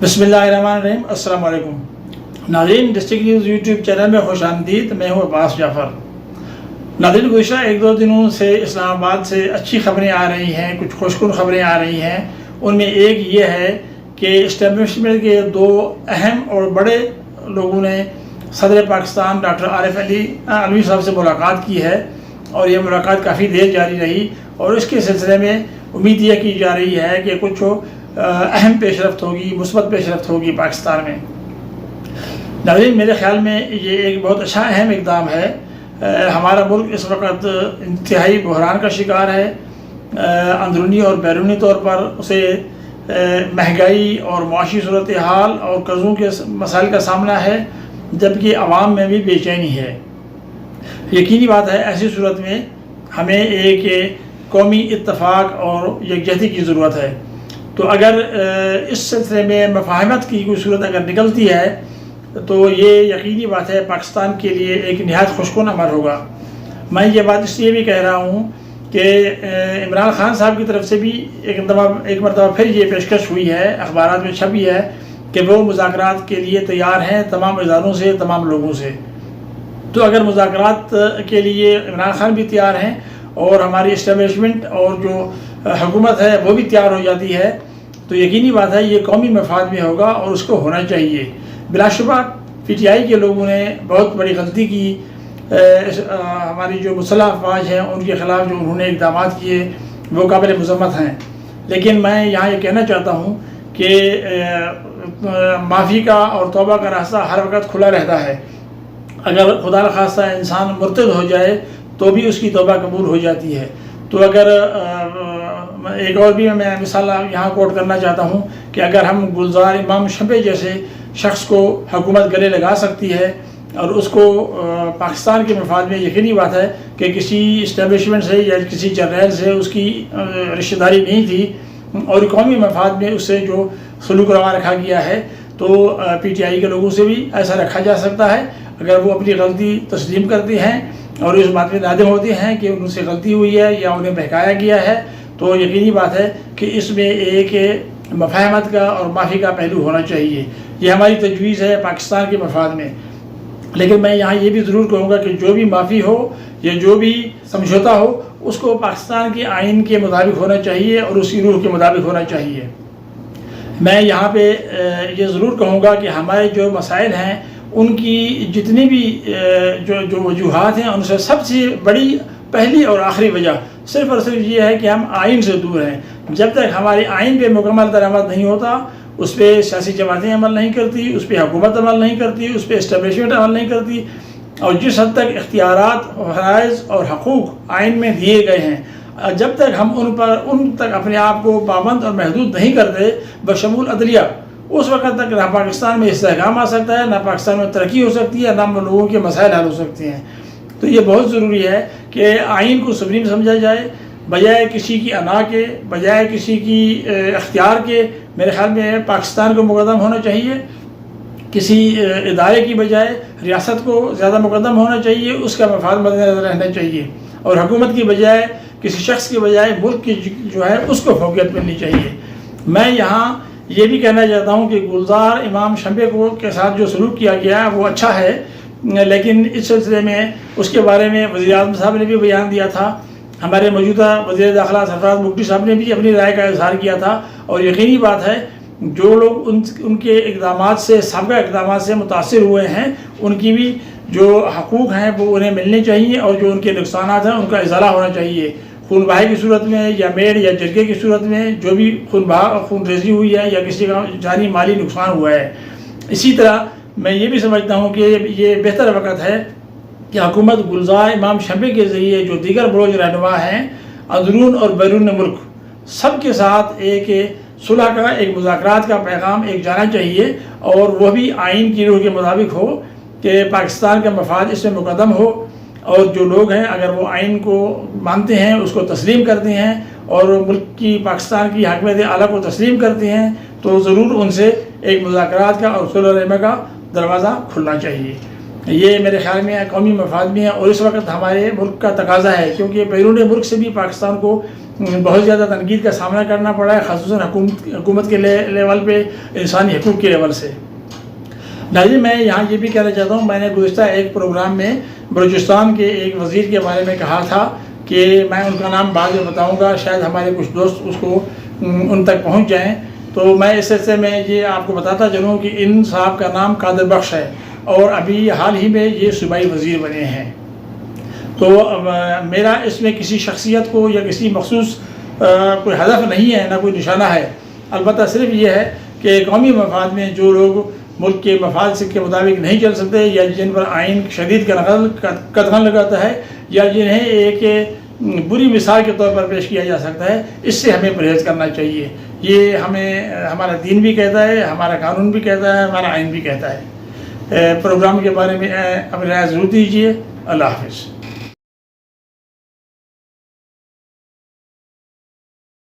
بسم اللہ الرحمن الرحیم۔ السلام علیکم ناظرین، ڈسٹرکٹ نیوز یوٹیوب چینل میں خوش آمدید۔ میں ہوں عباس جعفر۔ ناظرین، گزشتہ ایک دو دنوں سے اسلام آباد سے اچھی خبریں آ رہی ہیں، کچھ خوشکن خبریں آ رہی ہیں۔ ان میں ایک یہ ہے کہ اسٹیبلشمنٹ کے دو اہم اور بڑے لوگوں نے صدر پاکستان ڈاکٹر عارف علوی صاحب سے ملاقات کی ہے، اور یہ ملاقات کافی دیر جاری رہی، اور اس کے سلسلے میں امید یہ کی جا رہی ہے کہ کچھ اہم پیش رفت ہوگی، مثبت پیش رفت ہوگی پاکستان میں۔ ناظرین، میرے خیال میں یہ ایک بہت اچھا اہم اقدام ہے۔ ہمارا ملک اس وقت انتہائی بحران کا شکار ہے، اندرونی اور بیرونی طور پر اسے مہنگائی اور معاشی صورتحال اور قرضوں کے مسائل کا سامنا ہے، جبکہ عوام میں بھی بے چینی ہے۔ یقینی بات ہے، ایسی صورت میں ہمیں ایک قومی اتفاق اور یکجہتی کی ضرورت ہے۔ تو اگر اس سلسلے میں مفاہمت کی کوئی صورت اگر نکلتی ہے تو یہ یقینی بات ہے پاکستان کے لیے ایک نہایت خوشکن امر ہوگا۔ میں یہ بات اس لیے بھی کہہ رہا ہوں کہ عمران خان صاحب کی طرف سے بھی ایک مرتبہ پھر یہ پیشکش ہوئی ہے، اخبارات میں چھپی ہے کہ وہ مذاکرات کے لیے تیار ہیں تمام اداروں سے، تمام لوگوں سے۔ تو اگر مذاکرات کے لیے عمران خان بھی تیار ہیں اور ہماری اسٹیبلشمنٹ اور جو حکومت ہے وہ بھی تیار ہو جاتی ہے، تو یقینی بات ہے یہ قومی مفاد میں ہوگا اور اس کو ہونا چاہیے۔ بلا شبہ پی ٹی آئی کے لوگوں نے بہت بڑی غلطی کی، ہماری جو مسلح افواج ہیں ان کے خلاف جو انہوں نے اقدامات کیے وہ قابل مذمت ہیں، لیکن میں یہاں یہ کہنا چاہتا ہوں کہ معافی کا اور توبہ کا راستہ ہر وقت کھلا رہتا ہے۔ اگر خدا نخواستہ انسان مرتد ہو جائے تو بھی اس کی توبہ قبول ہو جاتی ہے۔ تو اگر ایک اور بھی میں مثال یہاں کوٹ کرنا چاہتا ہوں کہ اگر ہم گلزار امام شمبے جیسے شخص کو حکومت گلے لگا سکتی ہے اور اس کو پاکستان کے مفاد میں، یقینی بات ہے کہ کسی اسٹیبلشمنٹ سے یا کسی جرنیل سے اس کی رشتہ داری نہیں تھی، اور قومی مفاد میں اس سے جو سلوک روا رکھا گیا ہے، تو پی ٹی آئی کے لوگوں سے بھی ایسا رکھا جا سکتا ہے اگر وہ اپنی غلطی تسلیم کرتے ہیں اور اس بات میں نادم ہوتے ہیں کہ ان سے غلطی ہوئی ہے یا انہیں بہکایا گیا ہے، تو یقینی بات ہے کہ اس میں ایک مفاہمت کا اور معافی کا پہلو ہونا چاہیے۔ یہ ہماری تجویز ہے پاکستان کے مفاد میں۔ لیکن میں یہاں یہ بھی ضرور کہوں گا کہ جو بھی معافی ہو یا جو بھی سمجھوتا ہو، اس کو پاکستان کے آئین کے مطابق ہونا چاہیے اور اس کی روح کے مطابق ہونا چاہیے۔ میں یہاں پہ یہ ضرور کہوں گا کہ ہمارے جو مسائل ہیں ان کی جتنی بھی جو وجوہات ہیں، ان سے سب سے بڑی پہلی اور آخری وجہ صرف اور صرف یہ ہے کہ ہم آئین سے دور ہیں۔ جب تک ہمارے آئین پہ مکمل درآمد نہیں ہوتا، اس پہ سیاسی جماعتیں عمل نہیں کرتی، اس پہ حکومت عمل نہیں کرتی، اس پہ اسٹیبلشمنٹ عمل نہیں کرتی، اور جس حد تک اختیارات، فرائض اور حقوق آئین میں دیے گئے ہیں، جب تک ہم ان تک اپنے آپ کو پابند اور محدود نہیں کرتے بشمول عدلیہ، اس وقت تک نہ پاکستان میں استحکام آ سکتا ہے، نہ پاکستان میں ترقی ہو سکتی ہے، نہ لوگوں کے مسائل حل ہو سکتے ہیں۔ تو یہ بہت ضروری ہے کہ آئین کو سپریم سمجھا جائے، بجائے کسی کی انا کے، بجائے کسی کی اختیار کے۔ میرے خیال میں پاکستان کو مقدم ہونا چاہیے، کسی ادارے کی بجائے ریاست کو زیادہ مقدم ہونا چاہیے، اس کا مفاد مد نظر رہنا چاہیے، اور حکومت کی بجائے، کسی شخص کی بجائے ملک کی جو ہے اس کو فوقیت ملنی چاہیے۔ میں یہاں یہ بھی کہنا چاہتا ہوں کہ گلزار امام شمبے کے ساتھ جو سلوک کیا گیا ہے وہ اچھا ہے، لیکن اس سلسلے میں اس کے بارے میں وزیر اعظم صاحب نے بھی بیان دیا تھا، ہمارے موجودہ وزیر داخلہ سرفراز مفتی صاحب نے بھی اپنی رائے کا اظہار کیا تھا، اور یقینی بات ہے جو لوگ ان کے اقدامات سے، سابقہ اقدامات سے متاثر ہوئے ہیں، ان کی بھی جو حقوق ہیں وہ انہیں ملنے چاہیے، اور جو ان کے نقصانات ہیں ان کا ازالہ ہونا چاہیے، خون بہائی کی صورت میں یا میڑ یا جرگے کی صورت میں جو بھی خون ریزی ہوئی ہے یا کسی کا جانی مالی نقصان ہوا ہے۔ اسی طرح میں یہ بھی سمجھتا ہوں کہ یہ بہتر وقت ہے کہ حکومت گلزار امام شمبے کے ذریعے جو دیگر بلوچ رہنما ہیں اندرون اور بیرون ملک سب کے ساتھ ایک صلح کا، ایک مذاکرات کا پیغام ایک جانا چاہیے، اور وہ بھی آئین کی روح کے مطابق ہو کہ پاکستان کا مفاد اس میں مقدم ہو، اور جو لوگ ہیں اگر وہ آئین کو مانتے ہیں، اس کو تسلیم کرتے ہیں، اور ملک کی، پاکستان کی حاکمیت اعلیٰ کو تسلیم کرتے ہیں، تو ضرور ان سے ایک مذاکرات کا اور صلح رحمہ کا دروازہ کھلنا چاہیے۔ یہ میرے خیال میں قومی مفاد میں ہے، اور اس وقت ہمارے ملک کا تقاضا ہے، کیونکہ بیرون ملک سے بھی پاکستان کو بہت زیادہ تنقید کا سامنا کرنا پڑا ہے، خصوصاً حکومت کے لیول پہ، انسانی حقوق کے لیول سے۔ ناظرین، میں یہاں یہ بھی کہنا چاہتا ہوں، میں نے گزشتہ ایک پروگرام میں بلوچستان کے ایک وزیر کے بارے میں کہا تھا کہ میں ان کا نام بعد میں بتاؤں گا، شاید ہمارے کچھ دوست اس کو ان تک پہنچ جائیں، تو میں اس سلسلے میں یہ آپ کو بتاتا چلوں کہ ان صاحب کا نام قادر بخش ہے، اور ابھی حال ہی میں یہ صوبائی وزیر بنے ہیں۔ تو میرا اس میں کسی شخصیت کو یا کسی مخصوص کوئی ہدف نہیں ہے، نہ کوئی نشانہ ہے، البتہ صرف یہ ہے کہ قومی مفاد میں جو لوگ ملک کے مفاد کے مطابق نہیں چل سکتے، یا جن پر آئین شدید قدغن لگاتا ہے، یا جنہیں ایک بری مثال کے طور پر پیش کیا جا سکتا ہے، اس سے ہمیں پرہیز کرنا چاہیے۔ یہ ہمارا دین بھی کہتا ہے، ہمارا قانون بھی کہتا ہے، ہمارا آئین بھی کہتا ہے۔ پروگرام کے بارے میں اپنی رائے ضرور دیجیے۔ اللہ حافظ۔